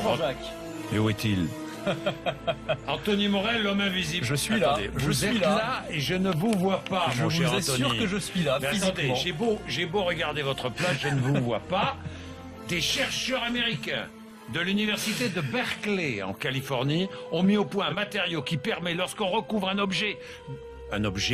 Bonjour Jean-Jacques. Et où est-il? Anthony Morel, l'homme invisible. Je suis là. Attendez, Je vous suis êtes là et je ne vous vois pas, Je mon vous cher assure Anthony. que je suis là, Mais physiquement. attendez, j'ai beau regarder votre plat, je ne vous vois pas. Des chercheurs américains de l'université de Berkeley, en Californie, ont mis au point un matériau qui permet, lorsqu'on recouvre un objet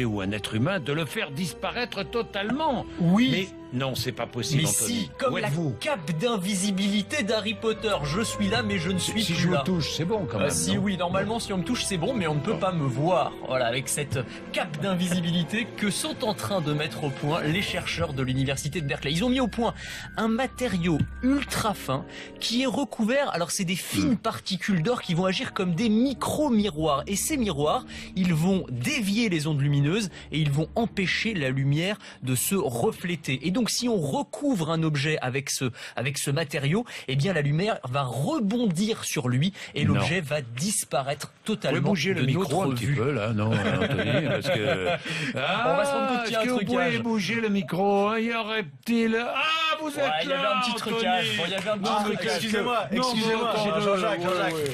ou un être humain, de le faire disparaître totalement. Oui. Mais non, c'est pas possible, Mais Anthony. si, comme Où la êtes-vous? cape d'invisibilité d'Harry Potter. Je suis là, mais je ne suis Si plus je là. vous touche, c'est bon quand même. Si non oui, normalement si on me touche c'est bon, mais on ne peut pas me voir. Voilà, avec cette cape d'invisibilité que sont en train de mettre au point les chercheurs de l'université de Berkeley. Ils ont mis au point un matériau ultra fin qui est recouvert, alors c'est des fines particules d'or qui vont agir comme des micro-miroirs. Et ces miroirs, ils vont dévier les ondes lumineuses et ils vont empêcher la lumière de se refléter. Et donc si on recouvre un objet avec ce matériau, eh bien la lumière va rebondir sur lui et Non. l'objet va disparaître Vous pouvez totalement bouger de le micro notre un petit vue. peu là, non, Anthony, parce que... Ah, On va se rendre compte qu'il y a un est-ce que vous trucage. pouvez bouger le micro? Il y aurait-il... Ah, vous êtes Ouais, il y avait là, un petit Anthony. trucage. Bon, il y avait un petit trucage. Excusez-moi, Non, excusez-moi, mais attends, Jean-Jacques, ouais, Jean-Jacques. ouais.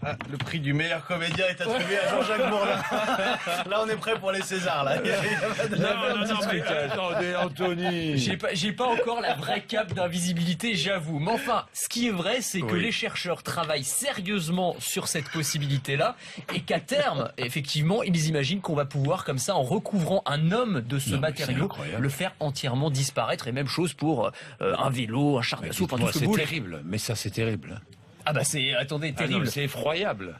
Ah, le prix du meilleur comédien est attribué à Jean-Jacques Bourdin. Là, on est prêt pour les Césars, là. Non, mais attendez, Anthony. J'ai pas encore la vraie cape d'invisibilité, j'avoue. Mais enfin, ce qui est vrai, c'est que Oui. les chercheurs travaillent sérieusement sur cette possibilité-là et qu'à terme, effectivement, ils imaginent qu'on va pouvoir, comme ça, en recouvrant un homme de ce Non, mais c'est matériau, incroyable. le faire entièrement disparaître. Et même chose pour un vélo, un char d'assaut, enfin tout Dites-moi, ce que c'est vous voulez. terrible, mais ça c'est terrible. Ah bah c'est, attendez, Ah non, terrible. mais c'est effroyable,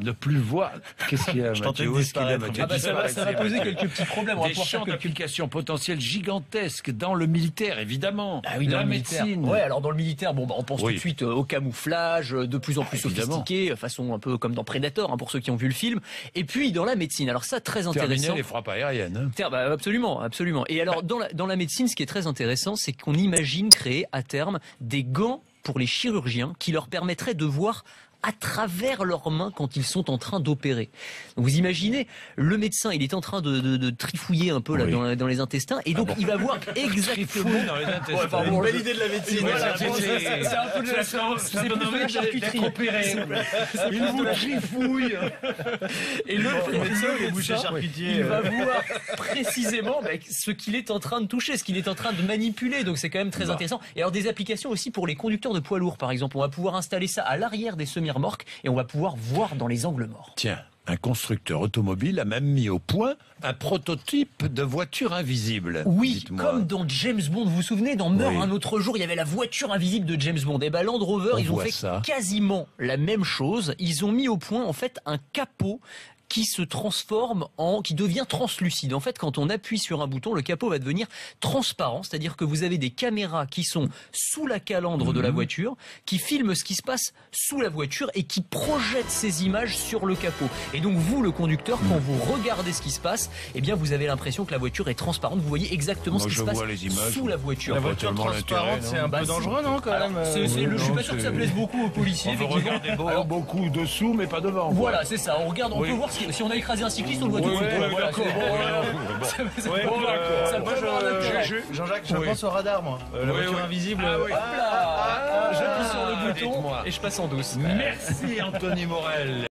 ne plus voir. Qu'est-ce qu'il y a, Je Mathieu? tentais de Où est-ce qu'il est, disparaître. Mathieu? Ah bah ça va Disparaissez, poser Mathieu. quelques petits problèmes. On va Des pouvoir faire champs quelques d'application potentiels gigantesques dans le militaire, évidemment. Ah oui, dans la le militaire. médecine. Ouais, alors dans le militaire, bon, bah, on pense Oui. tout de suite au camouflage, de plus en plus Évidemment. sophistiqué, façon un peu comme dans Predator, hein, pour ceux qui ont vu le film. Et puis dans la médecine, alors ça très Terminer intéressant. les frappes aériennes. hein. Bah, absolument, absolument. Et alors dans la médecine, ce qui est très intéressant, c'est qu'on imagine créer à terme des gants pour les chirurgiens qui leur permettraient de voir à travers leurs mains quand ils sont en train d'opérer. Donc vous imaginez, le médecin, il est en train de trifouiller un peu là, Oui. dans les intestins, et donc il va voir exactement... Trifouille dans les intestins. Ouais, enfin, bon, Une belle idée de la médecine. Voilà, Voilà, bon, c'est un peu de la ça c'est donne plus de envie la charcuterie. d'être opéré. Il vous trifouille. Et le médecin, les bouchers médecin, charcutiers. il va voir précisément ce qu'il est en train de toucher, ce qu'il est en train de manipuler. Donc c'est quand même très intéressant. Et alors des applications aussi pour les conducteurs de poids lourds, par exemple. On va pouvoir installer ça à l'arrière des semi-remorques et on va pouvoir voir dans les angles morts. Tiens, un constructeur automobile a même mis au point un prototype de voiture invisible. Oui, Dites-moi. comme dans James Bond, vous vous souvenez, dans Meurt Oui. un autre jour, il y avait la voiture invisible de James Bond. Et ben Land Rover, On ils ont voit fait ça. quasiment la même chose. Ils ont mis au point en fait un capot qui se transforme qui devient translucide. En fait, quand on appuie sur un bouton, le capot va devenir transparent, c'est-à-dire que vous avez des caméras qui sont sous la calandre de la voiture, qui filment ce qui se passe sous la voiture et qui projettent ces images sur le capot. Et donc vous, le conducteur, quand vous regardez ce qui se passe, eh bien vous avez l'impression que la voiture est transparente. Vous voyez exactement Moi, ce qui je se passe vois les images. sous la voiture. La Pas voiture tellement transparente, l'intérêt, c'est un Bah, peu c'est- dangereux, non, quand Alors, même je suis non, pas sûr que ça c'est- plaise beaucoup aux policiers. On veut effectivement. regarder Alors, beaucoup dessous, mais pas devant. quoi. voilà, c'est ça. On regarde, on Oui. peut voir si on a écrasé un cycliste, on le voit tout de suite. ouais, Voilà, d'accord. c'est- Bon, c'est- Ouais, bon, d'accord. Ça moi, peut avoir un intérêt. Jean-Jacques, je Oui. pense au radar, moi. La Oui, voiture oui. invisible. Ah oui. Hop là, j'appuie sur le bouton dites-moi. et je passe en douce. Merci Anthony Morel.